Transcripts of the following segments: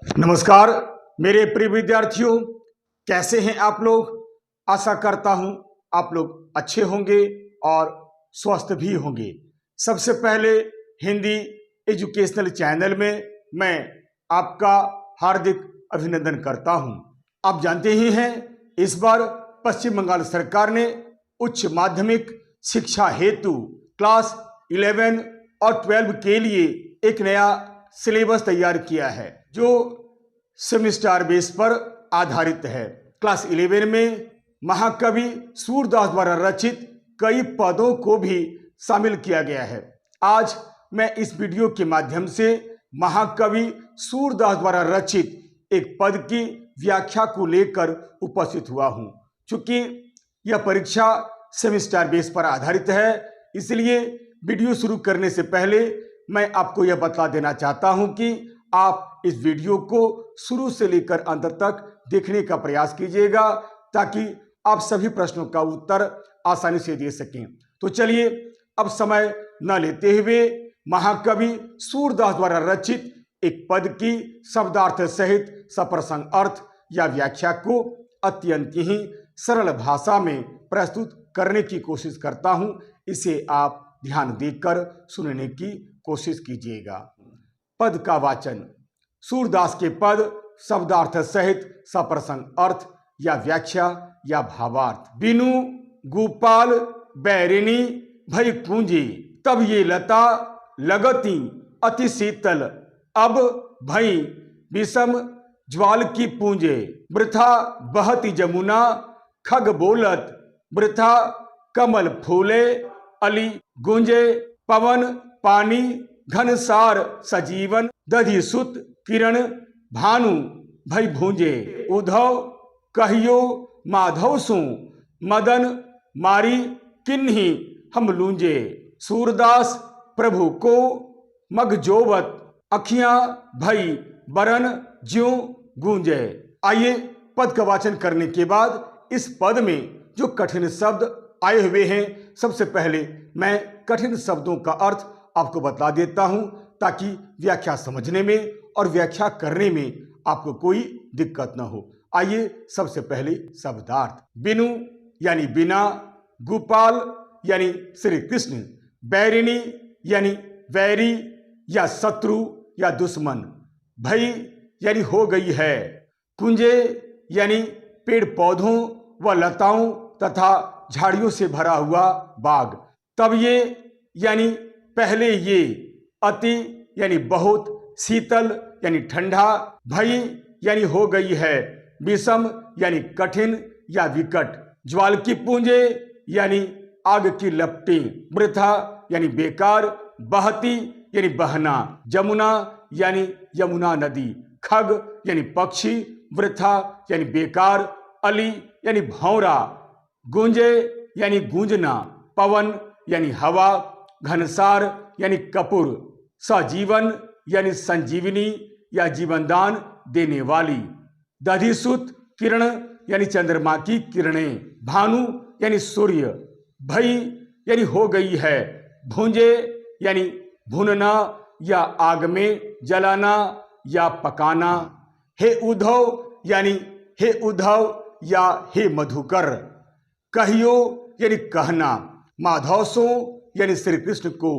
नमस्कार मेरे प्रिय विद्यार्थियों, कैसे हैं आप लोग। आशा करता हूं आप लोग अच्छे होंगे और स्वस्थ भी होंगे। सबसे पहले हिंदी एजुकेशनल चैनल में मैं आपका हार्दिक अभिनंदन करता हूं। आप जानते ही हैं, इस बार पश्चिम बंगाल सरकार ने उच्च माध्यमिक शिक्षा हेतु क्लास 11 और 12 के लिए एक नया सिलेबस तैयार किया है जो सेमेस्टर बेस पर आधारित है। क्लास 11 में महाकवि सूरदास द्वारा रचित कई पदों को भी शामिल किया गया है। आज मैं इस वीडियो के माध्यम से महाकवि सूरदास द्वारा रचित एक पद की व्याख्या को लेकर उपस्थित हुआ हूं। चूंकि यह परीक्षा सेमेस्टर बेस पर आधारित है, इसलिए वीडियो शुरू करने से पहले मैं आपको यह बता देना चाहता हूं कि आप इस वीडियो को शुरू से लेकर अंत तक देखने का प्रयास कीजिएगा ताकि आप सभी प्रश्नों का उत्तर आसानी से दे सकें। तो चलिए अब समय न लेते हुए महाकवि सूरदास द्वारा रचित एक पद की शब्दार्थ सहित सप्रसंग अर्थ या व्याख्या को अत्यंत ही सरल भाषा में प्रस्तुत करने की कोशिश करता हूं। इसे आप ध्यान देकर सुनने की कोशिश कीजिएगा। पद का वाचन। सूरदास के पद शब्दार्थ सहित सप्रसंग अर्थ या व्याख्या या भावार्थ। बिनु गोपाल बैरिणी भई पूंजी, तब ये लता लगती अति शीतल, अब भई विषम ज्वाल की पूंजे। वृथा बहती जमुना खग बोलत, वृथा कमल फूले अली गूंजे। पवन पानी घनसार सजीवन, दधि सुत किरण भानु भई भूंजे। उद्धव कहियो माधव सु, मदन मारी किन्ही हम लूंजे। सूरदास प्रभु को मगजोवत, अखियां भई बरन ज्यों गूंजे। आइए पद का वाचन करने के बाद इस पद में जो कठिन शब्द आए हुए हैं, सबसे पहले मैं कठिन शब्दों का अर्थ आपको बता देता हूं ताकि व्याख्या समझने में और व्याख्या करने में आपको कोई दिक्कत न हो। आइए सबसे पहले शब्दार्थ। बिनु यानी बिना, गोपाल यानी श्री कृष्ण, बैरिणी यानी वैरी या शत्रु या दुश्मन, भई यानी हो गई है, कुंजे यानी पेड़ पौधों व लताओं तथा झाड़ियों से भरा हुआ बाग। तब ये यानी पहले ये, अति यानी बहुत, शीतल यानी ठंडा, भई यानी हो गई है, विषम यानी कठिन या विकट, ज्वाल की पूंजे यानी आग की लपटें, वृथा यानी बेकार, बहती यानी बहना, जमुना यानी यमुना नदी, खग यानी पक्षी, वृथा यानी बेकार, अली यानी भौरा, गूंजे यानी गूंजना, पवन यानी हवा, घनसार यानी कपूर, सजीवन यानी संजीवनी या जीवनदान देने वाली, दधिसुत किरण यानी चंद्रमा की किरणें, भानु यानी सूर्य, भई यानी हो गई है, भूंजे यानी भूनना या आग में जलाना या पकाना। हे उद्धव यानी हे उद्धव या हे मधुकर, कहियो यानी कहना, माधव सो यानी श्री कृष्ण को,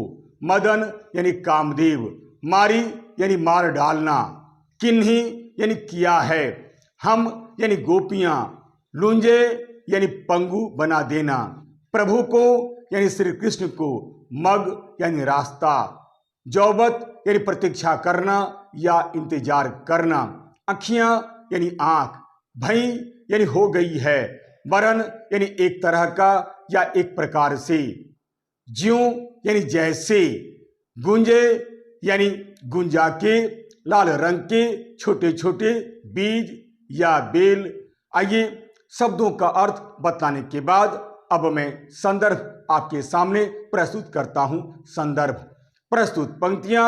मदन यानी कामदेव, मारी यानी मार डालना, किन्ही यानी किया है, हम यानी गोपियां, लूंजे यानी पंगु बना देना, प्रभु को यानी श्री कृष्ण को, मग यानी रास्ता, जौबत यानी प्रतीक्षा करना या इंतजार करना, अखियां यानी आंख, भई यानी हो गई है, वरन यानी एक तरह का या एक प्रकार से, ज्यों यानी जैसे, गुंजे यानी गुंजा के, लाल रंग के छोटे छोटे बीज या बेल। आइए शब्दों का अर्थ बताने के बाद अब मैं संदर्भ आपके सामने प्रस्तुत करता हूं। संदर्भ। प्रस्तुत पंक्तियां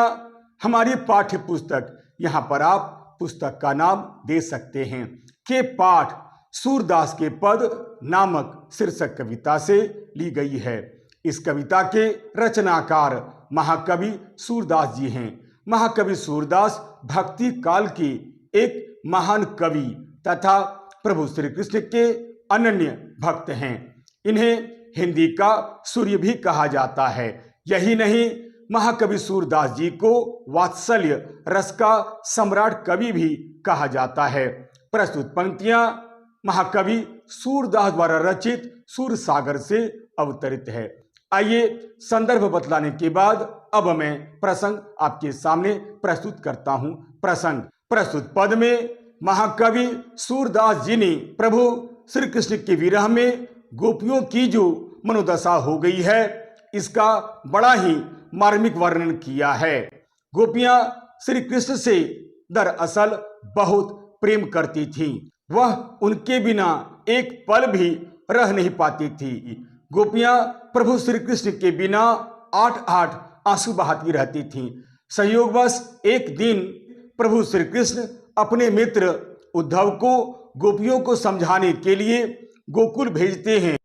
हमारी पाठ्य पुस्तक, यहां पर आप पुस्तक का नाम दे सकते हैं, के पाठ सूरदास के पद नामक शीर्षक कविता से ली गई है। इस कविता के रचनाकार महाकवि सूरदास जी हैं। महाकवि सूरदास भक्ति काल के एक महान कवि तथा प्रभु श्री कृष्ण के अनन्य भक्त हैं। इन्हें हिंदी का सूर्य भी कहा जाता है। यही नहीं, महाकवि सूरदास जी को वात्सल्य रस का सम्राट कवि भी कहा जाता है। प्रस्तुत पंक्तियां महाकवि सूरदास द्वारा रचित सूरसागर से अवतरित है। आइए संदर्भ बतलाने के बाद अब मैं प्रसंग आपके सामने प्रस्तुत करता हूं। प्रसंग, प्रस्तुत पद में महाकवि सूरदास जी ने प्रभु श्री कृष्ण के विरह में गोपियों की जो मनोदशा हो गई है, इसका बड़ा ही मार्मिक वर्णन किया है। गोपियां श्री कृष्ण से दरअसल बहुत प्रेम करती थीं। वह उनके बिना एक पल भी रह नहीं पाती थी। गोपियां प्रभु श्री कृष्ण के बिना 8-8 आंसू बहाती रहती थीं। संयोगवश एक दिन प्रभु श्री कृष्ण अपने मित्र उद्धव को गोपियों को समझाने के लिए गोकुल भेजते हैं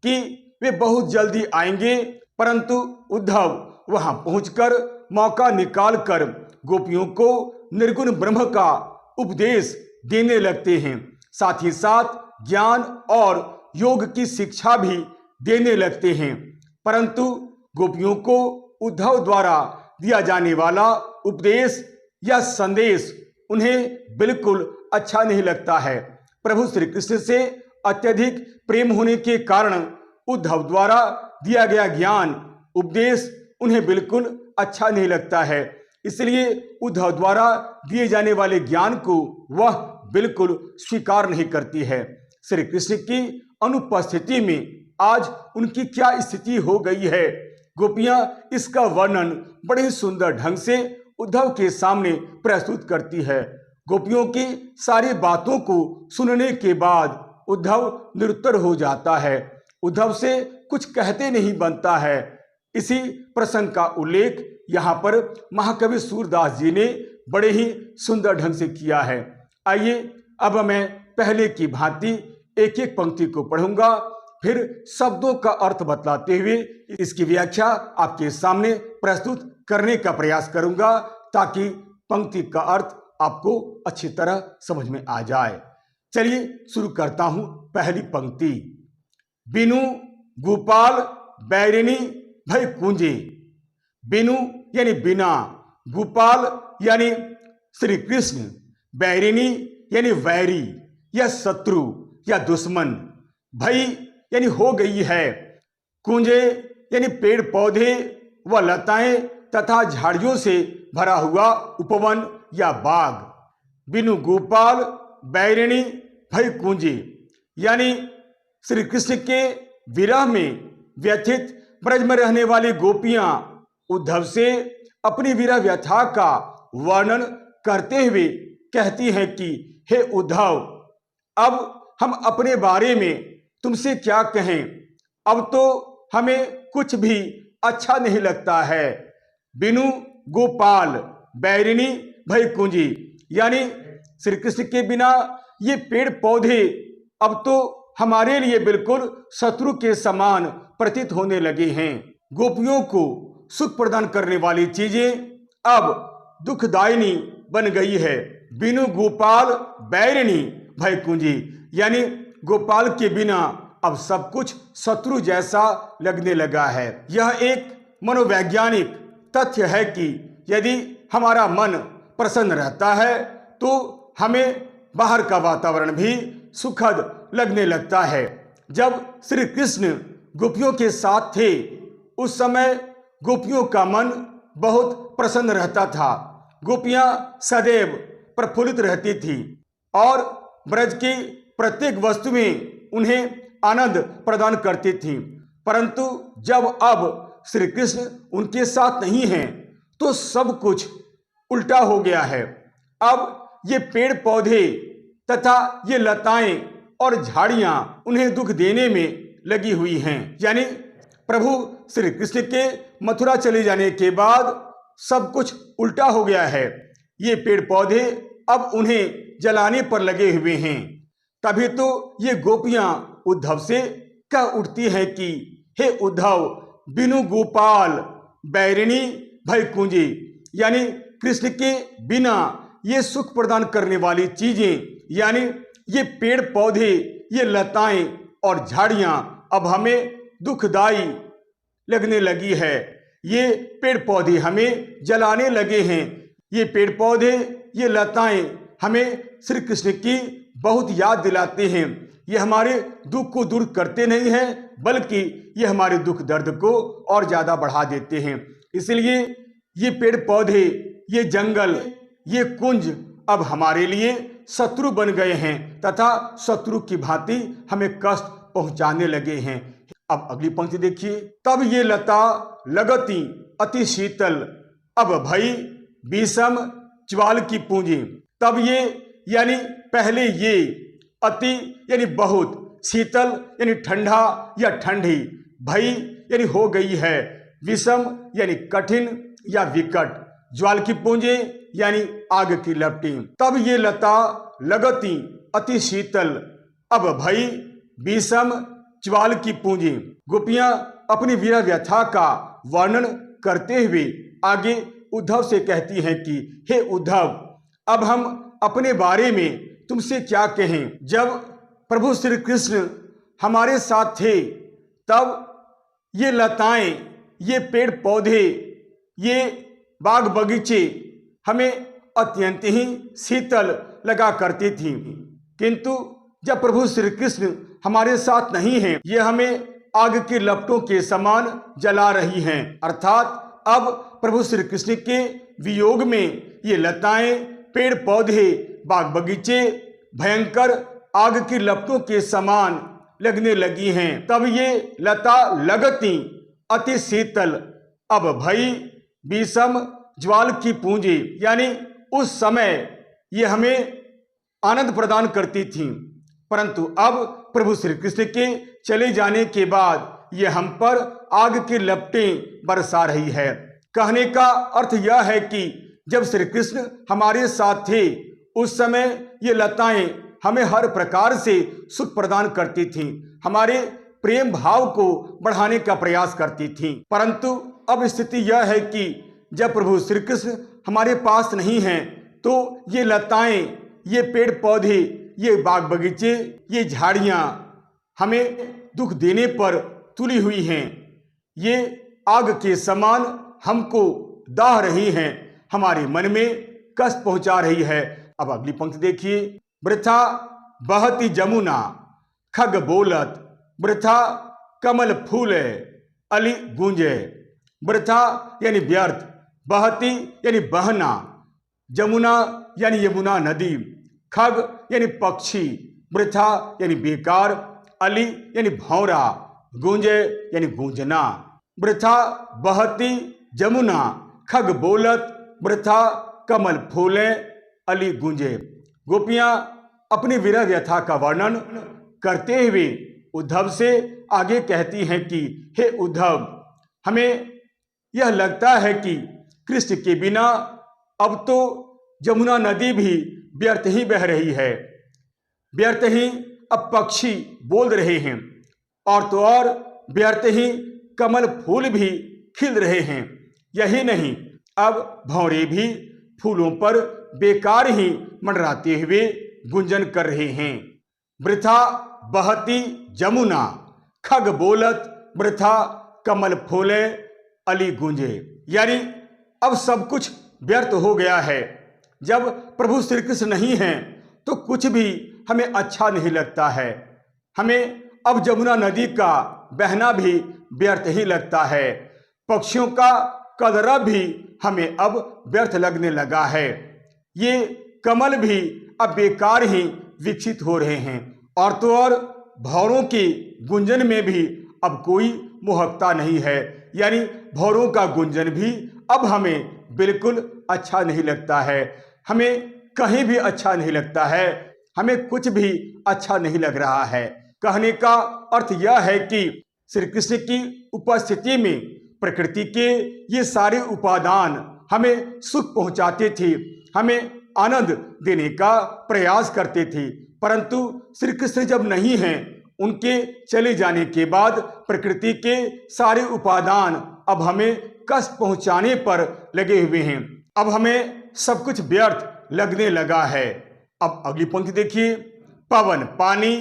कि वे बहुत जल्दी आएंगे, परंतु उद्धव वहां पहुंचकर मौका निकालकर गोपियों को निर्गुण ब्रह्म का उपदेश देने लगते हैं। साथ ही साथ ज्ञान और योग की शिक्षा भी देने लगते हैं। परंतु गोपियों को उद्धव द्वारा दिया जाने वाला उपदेश या संदेश उन्हें बिल्कुल अच्छा नहीं लगता है। प्रभु श्री कृष्ण से अत्यधिक प्रेम होने के कारण उद्धव द्वारा दिया गया ज्ञान उपदेश उन्हें बिल्कुल अच्छा नहीं लगता है। इसलिए उद्धव द्वारा दिए जाने वाले ज्ञान को वह बिल्कुल स्वीकार नहीं करती है। श्री कृष्ण की अनुपस्थिति में आज उनकी क्या स्थिति हो गई है, गोपियां इसका वर्णन बड़े ही सुंदर ढंग से उद्धव के सामने प्रस्तुत करती है। गोपियों की सारी बातों को सुनने के बाद उद्धव निरुत्तर हो जाता है। उद्धव से कुछ कहते नहीं बनता है। इसी प्रसंग का उल्लेख यहाँ पर महाकवि सूरदास जी ने बड़े ही सुंदर ढंग से किया है। आइए अब मैं पहले की भांति एक एक पंक्ति को पढ़ूंगा, फिर शब्दों का अर्थ बतलाते हुए इसकी व्याख्या आपके सामने प्रस्तुत करने का प्रयास करूंगा, ताकि पंक्ति का अर्थ आपको अच्छी तरह समझ में आ जाए। चलिए शुरू करता हूं। पहली पंक्ति, बिनु गोपाल बैरिणी भय कुंजे। बिनु यानी बिना, गोपाल यानी श्री कृष्ण, बैरिणी यानी वैरी या शत्रु या दुश्मन, भई यानी हो गई है, कुंजे यानी पेड़ पौधे व लताएं तथा झाड़ियों से भरा हुआ उपवन या बाग। बिनु गोपाल बैरिणी भय कुंजे यानी श्री कृष्ण के विरह में व्यथित ब्रज में रहने वाली गोपियां उद्धव से अपनी विरह व्यथा का वर्णन करते हुए कहती हैं कि हे उद्धव, अब हम अपने बारे में तुमसे क्या कहें, अब तो हमें कुछ भी अच्छा नहीं लगता है। बिनु गोपाल बैरिणी भय कुंजी यानी श्री कृष्ण के बिना ये पेड़ पौधे अब तो हमारे लिए बिल्कुल शत्रु के समान प्रतीत होने लगे हैं। गोपियों को सुख प्रदान करने वाली चीजें अब दुखदायिनी बन गई है। बिनु गोपाल बैरिणी भय कुंजी यानी गोपाल के बिना अब सब कुछ शत्रु जैसा लगने लगा है। यह एक मनोवैज्ञानिक तथ्य है कि यदि हमारा मन प्रसन्न रहता है तो हमें बाहर का वातावरण भी सुखद लगने लगता है। जब श्री कृष्ण गोपियों के साथ थे उस समय गोपियों का मन बहुत प्रसन्न रहता था। गोपियां सदैव प्रफुल्लित रहती थी और ब्रज की प्रत्येक वस्तु में उन्हें आनंद प्रदान करती थी। परंतु जब अब श्री कृष्ण उनके साथ नहीं हैं तो सब कुछ उल्टा हो गया है। अब ये पेड़ पौधे तथा ये लताएं और झाड़ियां उन्हें दुख देने में लगी हुई हैं। यानी प्रभु श्री कृष्ण के मथुरा चले जाने के बाद सब कुछ उल्टा हो गया है। ये पेड़ पौधे अब उन्हें जलाने पर लगे हुए हैं। तभी तो ये गोपियां उद्धव से कह उठती हैं कि हे उद्धव, बिनु गोपाल बैरिणी भय कुंजी यानी कृष्ण के बिना ये सुख प्रदान करने वाली चीजें यानी ये पेड़ पौधे, ये लताएं और झाड़ियां अब हमें दुखदाई लगने लगी है। ये पेड़ पौधे हमें जलाने लगे हैं। ये पेड़ पौधे, ये लताएं हमें श्री कृष्ण की बहुत याद दिलाते हैं। ये हमारे दुख को दूर करते नहीं हैं, बल्कि ये हमारे दुख दर्द को और ज़्यादा बढ़ा देते हैं। इसलिए ये पेड़ पौधे, ये जंगल, ये कुंज अब हमारे लिए शत्रु बन गए हैं तथा शत्रु की भांति हमें कष्ट पहुंचाने लगे हैं। अब अगली पंक्ति देखिए। तब ये लता लगती अति शीतल, अब भई विषम ज्वाल की पूंजी। तब ये यानी पहले ये, अति यानी बहुत, शीतल यानी ठंडा या ठंडी, भई यानी हो गई है, विषम यानी कठिन या विकट, ज्वाल की पूंजे यानी आग की लपटी। तब ये लता लगती अति शीतल, अब भई विषम ज्वाल की पूंजी। गोपियां अपनी वीर व्यथा का वर्णन करते हुए आगे उद्धव से कहती हैं कि हे उद्धव, अब हम अपने बारे में तुमसे क्या कहें। जब प्रभु श्री कृष्ण हमारे साथ थे तब ये लताएं, ये पेड़ पौधे, ये बाग बगीचे हमें अत्यंत ही शीतल लगा करती थी, किंतु जब प्रभु श्री कृष्ण हमारे साथ नहीं हैं, ये हमें आग के लपटों के समान जला रही हैं। अर्थात अब प्रभु श्री कृष्ण के वियोग में ये लताएं, पेड़ पौधे, बाग बगीचे भयंकर आग की लपटों के समान लगने लगी हैं। तब ये लता लगती अति शीतल, अब भई विषम ज्वाल की पूंजी, यानी उस समय ये हमें आनंद प्रदान करती थी, परंतु अब प्रभु श्री कृष्ण के चले जाने के बाद ये हम पर आग की लपटें बरसा रही है। कहने का अर्थ यह है कि जब श्री कृष्ण हमारे साथ थे उस समय ये लताएं हमें हर प्रकार से सुख प्रदान करती थीं, हमारे प्रेम भाव को बढ़ाने का प्रयास करती थीं। परंतु अब स्थिति यह है कि जब प्रभु श्री कृष्ण हमारे पास नहीं हैं तो ये लताएं, ये पेड़ पौधे, ये बाग बगीचे, ये झाड़ियां हमें दुख देने पर तुली हुई हैं। ये आग के समान हमको दाह रही हैं, हमारे मन में कष्ट पहुंचा रही है। अब अगली पंक्ति देखिए। वृथा बहती जमुना खग बोलत, वृथा कमल फूले अली गूंजे। वृथा यानी व्यर्थ, बहती यानी बहना, जमुना यानी यमुना नदी, खग यानी पक्षी, वृथा यानी बेकार, अली यानी भौरा, गूंजे यानी गूंजना। वृथा बहती जमुना खग बोलत, वृथा कमल फूले अली गूंजे। गोपियां अपनी विरह व्यथा का वर्णन करते हुए उद्धव से आगे कहती हैं कि हे उद्धव, हमें यह लगता है कि कृष्ण के बिना अब तो जमुना नदी भी व्यर्थ ही बह रही है, व्यर्थ ही अब पक्षी बोल रहे हैं, और तो और व्यर्थ ही कमल फूल भी खिल रहे हैं। यही नहीं, अब भंवरे भी फूलों पर बेकार ही मंडराते हुए गुंजन कर रहे हैं। वृथा बहती जमुना खग बोलत, वृथा कमल फूले अली गूंजे। यानी अब सब कुछ व्यर्थ हो गया है। जब प्रभु श्री कृष्ण नहीं हैं तो कुछ भी हमें अच्छा नहीं लगता है। हमें अब जमुना नदी का बहना भी व्यर्थ ही लगता है, पक्षियों का कलरव भी हमें अब व्यर्थ लगने लगा है। ये कमल भी अब बेकार ही विकसित हो रहे हैं, और तो और भौरों के गुंजन में भी अब कोई मोहकता नहीं है। यानी भौरों का गुंजन भी अब हमें बिल्कुल अच्छा नहीं लगता है, हमें कहीं भी अच्छा नहीं लगता है, हमें कुछ भी अच्छा नहीं लग रहा है। कहने का अर्थ यह है कि श्री कृष्ण की उपस्थिति में प्रकृति के ये सारे उपादान हमें सुख पहुंचाते थे, हमें आनंद देने का प्रयास करते थे, परंतु श्री कृष्ण जब नहीं हैं, उनके चले जाने के बाद प्रकृति के सारे उपादान अब हमें कष्ट पहुंचाने पर लगे हुए हैं। अब हमें सब कुछ व्यर्थ लगने लगा है। अब अगली पंक्ति देखिए, पवन पानी,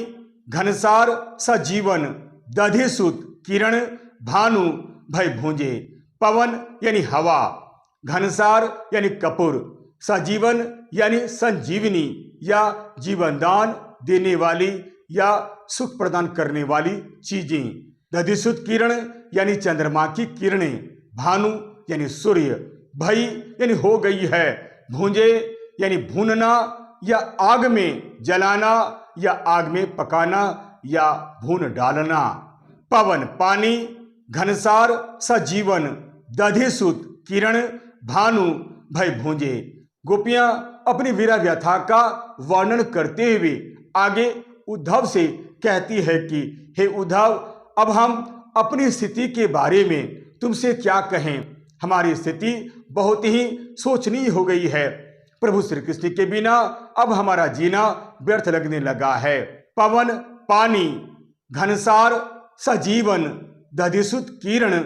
घनसार सजीवन, दधिसुत किरण, भानु भय भूंजे। पवन यानी हवा, घनसार यानी कपूर, सजीवन यानी संजीवनी या जीवनदान देने वाली या सुख प्रदान करने वाली चीजें, दधिसुत किरण यानी चंद्रमा की किरणें, भानु यानी सूर्य, भई यानी हो गई है, भूंजे यानी भूनना या आग में जलाना या आग में पकाना या भून डालना। पवन पानी, घनसार सजीवन, दधिसुत किरण, भानु भय भूंजे। गोपियां अपनी वीरा व्यथा का वर्णन करते हुए आगे उद्धव से कहती है कि हे उद्धव, अब हम अपनी स्थिति के बारे में तुमसे क्या कहें। हमारी स्थिति बहुत ही शोचनीय हो गई है। प्रभु श्री कृष्ण के बिना अब हमारा जीना व्यर्थ लगने लगा है। पवन पानी, घनसार सजीवन, दधिसुत किरण,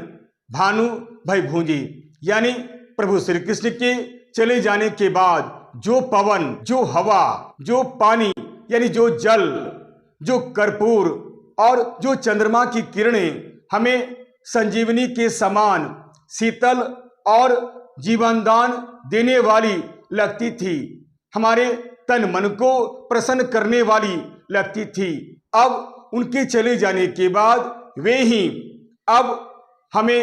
भानु भय भूंजी। यानी प्रभु श्री कृष्ण के चले जाने के बाद जो पवन, जो हवा, जो पानी यानी जो जल, जो कर्पूर और जो चंद्रमा की किरणें हमें संजीवनी के समान शीतल और जीवनदान देने वाली लगती थी, हमारे तन मन को प्रसन्न करने वाली लगती थी, अब उनके चले जाने के बाद वे ही अब हमें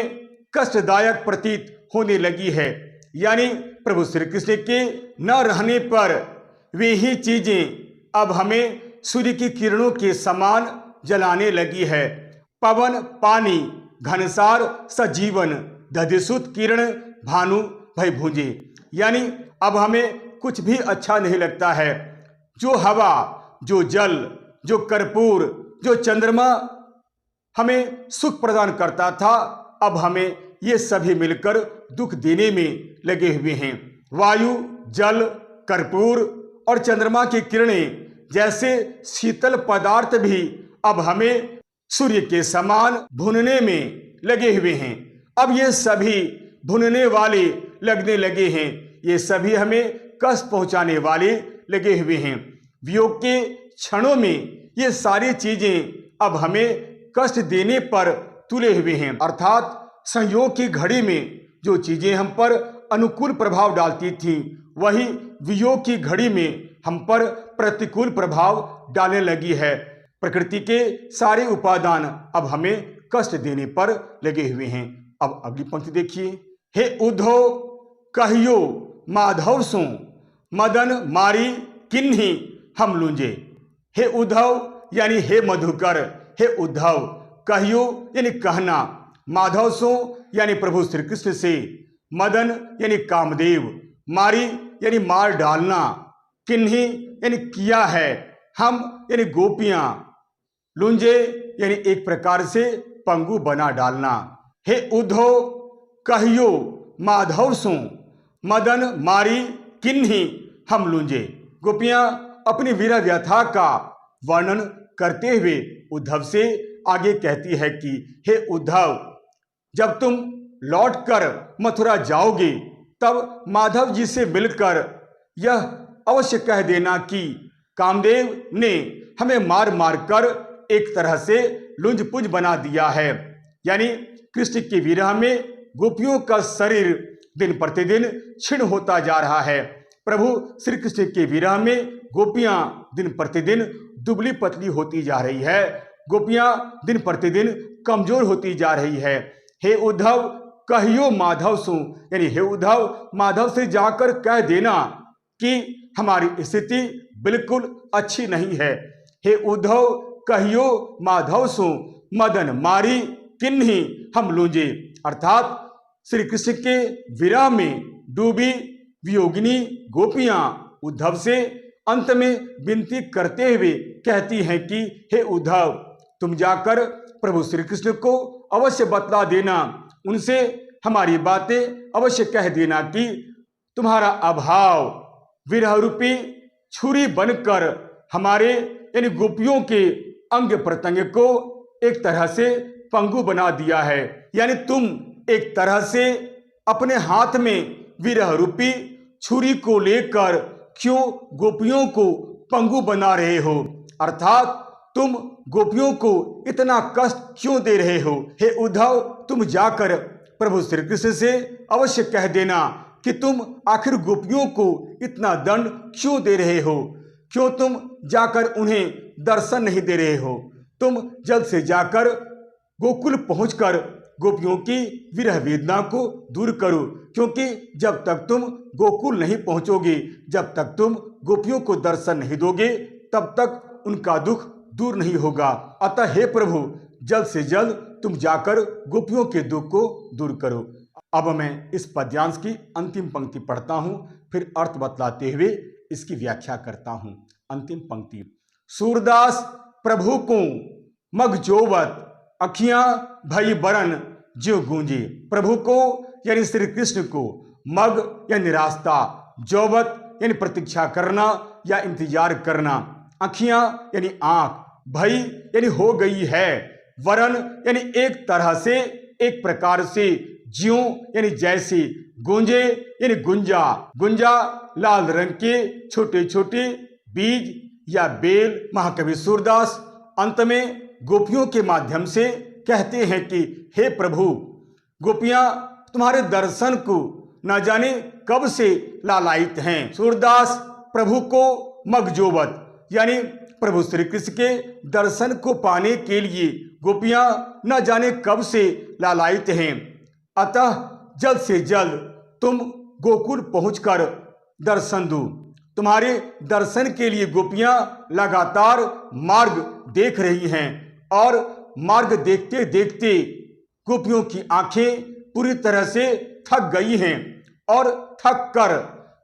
कष्टदायक प्रतीत होने लगी है। यानी प्रभु श्री कृष्ण के न रहने पर वे ही चीजें अब हमें सूर्य की किरणों के समान जलाने लगी है। पवन पानी, घनसार सजीवन, दधिसुत किरण, भानु भय भूंजे। यानी अब हमें कुछ भी अच्छा नहीं लगता है। जो हवा, जो जल, जो कर्पूर, जो चंद्रमा हमें सुख प्रदान करता था, अब हमें ये सभी मिलकर दुख देने में लगे हुए हैं। वायु, जल, कर्पूर और चंद्रमा की किरणें जैसे शीतल पदार्थ भी अब हमें सूर्य के समान भूनने में लगे हुए हैं। अब ये सभी भूनने वाले लगने लगे हैं, ये सभी हमें कष्ट पहुंचाने वाले लगे हुए हैं। वियोग के क्षणों में ये सारी चीजें अब हमें कष्ट देने पर तुले हुए हैं। अर्थात संयोग की घड़ी में जो चीजें हम पर अनुकूल प्रभाव डालती थीं, वही वियोग की घड़ी में हम पर प्रतिकूल प्रभाव डालने लगी है। प्रकृति के सारे उपादान अब हमें कष्ट देने पर लगे हुए हैं। अब अगली पंक्ति देखिए, हे उद्धव कहियो माधव सो, मदन मारी किन्ही हम लूंजे। हे उद्धव यानी हे मधुकर, हे उद्धव, कहियो यानी कहना, माधव सो यानी प्रभु श्री कृष्ण से, मदन यानी कामदेव, मारी यानी मार डालना, किन्ही यानी किया है, हम यानी गोपियां, लुंजे यानी एक प्रकार से पंगु बना डालना। हे उद्धव कहियो माधव सो, मदन मारी किन्ही हम लुंजे। गोपियां अपनी वीरा व्यथा का वर्णन करते हुए उद्धव से आगे कहती है कि हे उद्धव, जब तुम लौटकर मथुरा जाओगे तब माधव जी से मिलकर यह अवश्य कह देना कि कामदेव ने हमें मार मार कर एक तरह से लुंज पुंज बना दिया है। यानी कृष्ण के विरह में गोपियों का शरीर दिन प्रतिदिन क्षीण होता जा रहा है। प्रभु श्री कृष्ण के विरह में गोपियां दिन प्रतिदिन दुबली पतली होती जा रही है, गोपियां दिन प्रतिदिन कमजोर होती जा रही है। हे उद्धव कहियो माधव सो, यानी हे उद्धव माधव से जाकर कह देना कि हमारी स्थिति बिल्कुल अच्छी नहीं है। हे उद्धव कहियो माधव सो, मदन मारी किन्ही हम लूंजे। अर्थात श्री कृष्ण के विरह में डूबी वियोगिनी गोपियां उद्धव से अंत में विनती करते हुए कहती हैं कि हे उद्धव, तुम जाकर प्रभु श्री कृष्ण को अवश्य बतला देना, उनसे हमारी बातें अवश्य कह देना कि तुम्हारा अभाव विरह रूपी छुरी बनकर हमारे यानी गोपियों के अंग प्रत्यंग को एक तरह से पंगु बना दिया है। यानी तुम एक तरह से अपने हाथ में विरह रूपी छुरी को लेकर क्यों गोपियों को पंगु बना रहे हो, अर्थात तुम गोपियों को इतना कष्ट क्यों दे रहे हो। हे उद्धव, तुम जाकर प्रभु श्री कृष्ण से अवश्य कह देना कि तुम आखिर गोपियों को इतना दंड क्यों दे रहे हो, क्यों तुम जाकर उन्हें दर्शन नहीं दे रहे हो। तुम जल्द से जाकर गोकुल पहुंचकर गोपियों की विरह वेदना को दूर करो, क्योंकि जब तक तुम गोकुल नहीं पहुंचोगे, जब तक तुम गोपियों को दर्शन नहीं दोगे, तब तक उनका दुख दूर नहीं होगा। अतः हे प्रभु, जल्द से जल्द तुम जाकर गोपियों के दुख को दूर करो। अब मैं इस पद्यांश की अंतिम पंक्ति पढ़ता हूं, फिर अर्थ बतलाते हुए इसकी व्याख्या करता हूं। अंतिम पंक्ति। सूरदास प्रभु को मग जोवत अखियां भई बरन ज्यों गूंजे। प्रभु को यानी श्री कृष्ण को, मग यानी रास्ता, जोवत यानी प्रतीक्षा करना या इंतजार करना, अखियां यानी आंख, भई यानी हो गई है, वरन यानी एक तरह से, एक प्रकार से, ज्यों यानी जैसे, गूंजे यानी गुंजा। गुंजा लाल रंग के छोटे छोटे बीज या बेल। महाकवि सूरदास अंत में गोपियों के माध्यम से कहते हैं कि हे प्रभु, गोपियां तुम्हारे दर्शन को न जाने कब से लालायित हैं। सूरदास प्रभु को मगजोवत यानी प्रभु श्री कृष्ण के दर्शन को पाने के लिए गोपियां न जाने कब से लालायित हैं। अतः जल्द से जल्द तुम गोकुल पहुंचकर दर्शन दो। तुम्हारे दर्शन के लिए गोपियां लगातार मार्ग देख रही हैं और मार्ग देखते देखते गोपियों की आंखें पूरी तरह से थक गई हैं और थक कर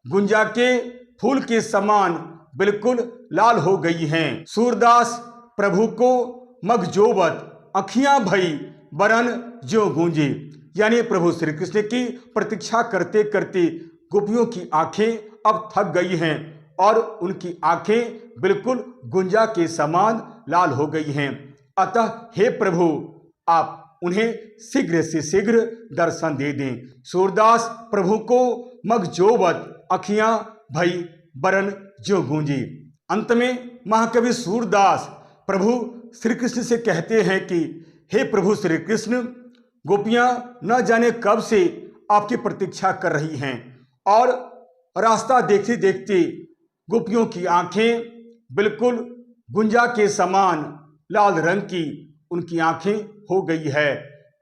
गुंजा के फूल के समान बिल्कुल लाल हो गई हैं। सूरदास प्रभु को मगजोवत अखियां भई बरन ज्यों गूंजे, यानी प्रभु श्री कृष्ण की प्रतीक्षा करते करते गोपियों की आंखें अब थक गई हैं और उनकी आंखें बिल्कुल गुंजा के समान लाल हो गई हैं। अतः हे प्रभु, आप उन्हें शीघ्र से शीघ्र दर्शन दे दें। सूरदास प्रभु को मगजोवत अखियां भई बरन ज्यों गूंजी। अंत में महाकवि सूरदास प्रभु श्री कृष्ण से कहते हैं कि हे प्रभु श्री कृष्ण, गोपियां न जाने कब से आपकी प्रतीक्षा कर रही हैं और रास्ता देखते देखते गोपियों की आंखें बिल्कुल गुंजा के समान लाल रंग की उनकी आंखें हो गई है।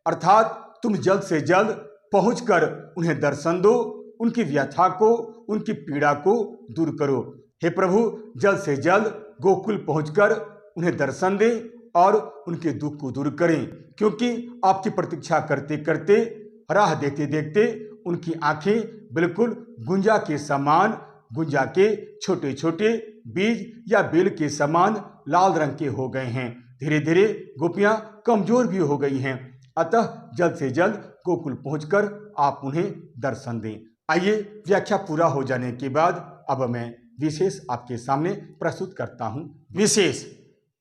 अर्थात तुम जल्द से जल्द पहुंचकर उन्हें दर्शन दो, उनकी व्यथा को, उनकी पीड़ा को दूर करो। हे प्रभु, जल्द से जल्द गोकुल पहुंचकर उन्हें दर्शन दें और उनके दुख को दूर करें, क्योंकि आपकी प्रतीक्षा करते करते, राह देखते देखते उनकी आंखें बिल्कुल गुंजा के समान, गुंजा के छोटे छोटे बीज या बेल के समान लाल रंग के हो गए हैं। धीरे धीरे गोपियां कमजोर भी हो गई हैं। अतः जल्द से जल्द गोकुल पहुंचकर आप उन्हें दर्शन दें। आइए, व्याख्या पूरा हो जाने के बाद अब मैं विशेष आपके सामने प्रस्तुत करता हूं। विशेष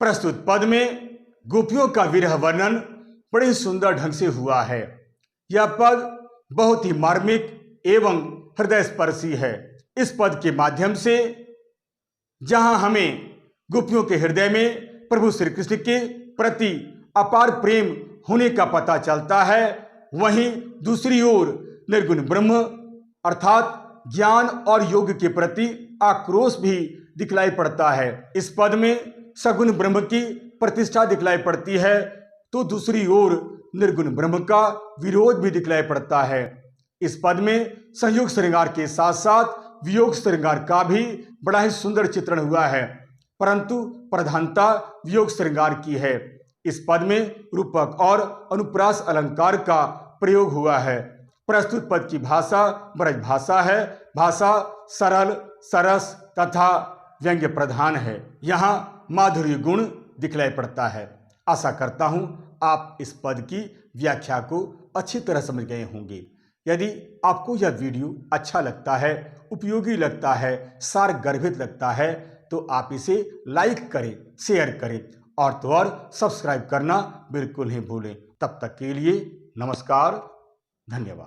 प्रस्तुत पद में गोपियों का विरह वर्णन बड़े सुंदर ढंग से हुआ है। यह पद बहुत ही मार्मिक एवं हृदय स्पर्शी है। इस पद के माध्यम से जहां हमें गोपियों के हृदय में प्रभु श्री कृष्ण के प्रति अपार प्रेम होने का पता चलता है, वहीं दूसरी ओर निर्गुण ब्रह्म अर्थात ज्ञान और योग के प्रति आक्रोश भी दिखलाई पड़ता है। इस पद में सगुण ब्रह्म की प्रतिष्ठा दिखलाई पड़ती है, तो दूसरी ओर निर्गुण ब्रह्म का विरोध भी दिखलाई पड़ता है। इस पद में संयोग श्रृंगार के साथ साथ वियोग श्रृंगार का भी बड़ा ही सुंदर चित्रण हुआ है, परंतु प्रधानता वियोग श्रृंगार की है। इस पद में रूपक और अनुप्रास अलंकार का प्रयोग हुआ है। प्रस्तुत पद की भाषा ब्रज भाषा है। भाषा सरल, सरस तथा व्यंग्य प्रधान है। यहाँ माधुर्य गुण दिखलाई पड़ता है। आशा करता हूँ आप इस पद की व्याख्या को अच्छी तरह समझ गए होंगे। यदि आपको यह वीडियो अच्छा लगता है, उपयोगी लगता है, सार गर्भित लगता है, तो आप इसे लाइक करें, शेयर करें और तो और सब्सक्राइब करना बिल्कुल नहीं भूलें। तब तक के लिए नमस्कार, धन्यवाद।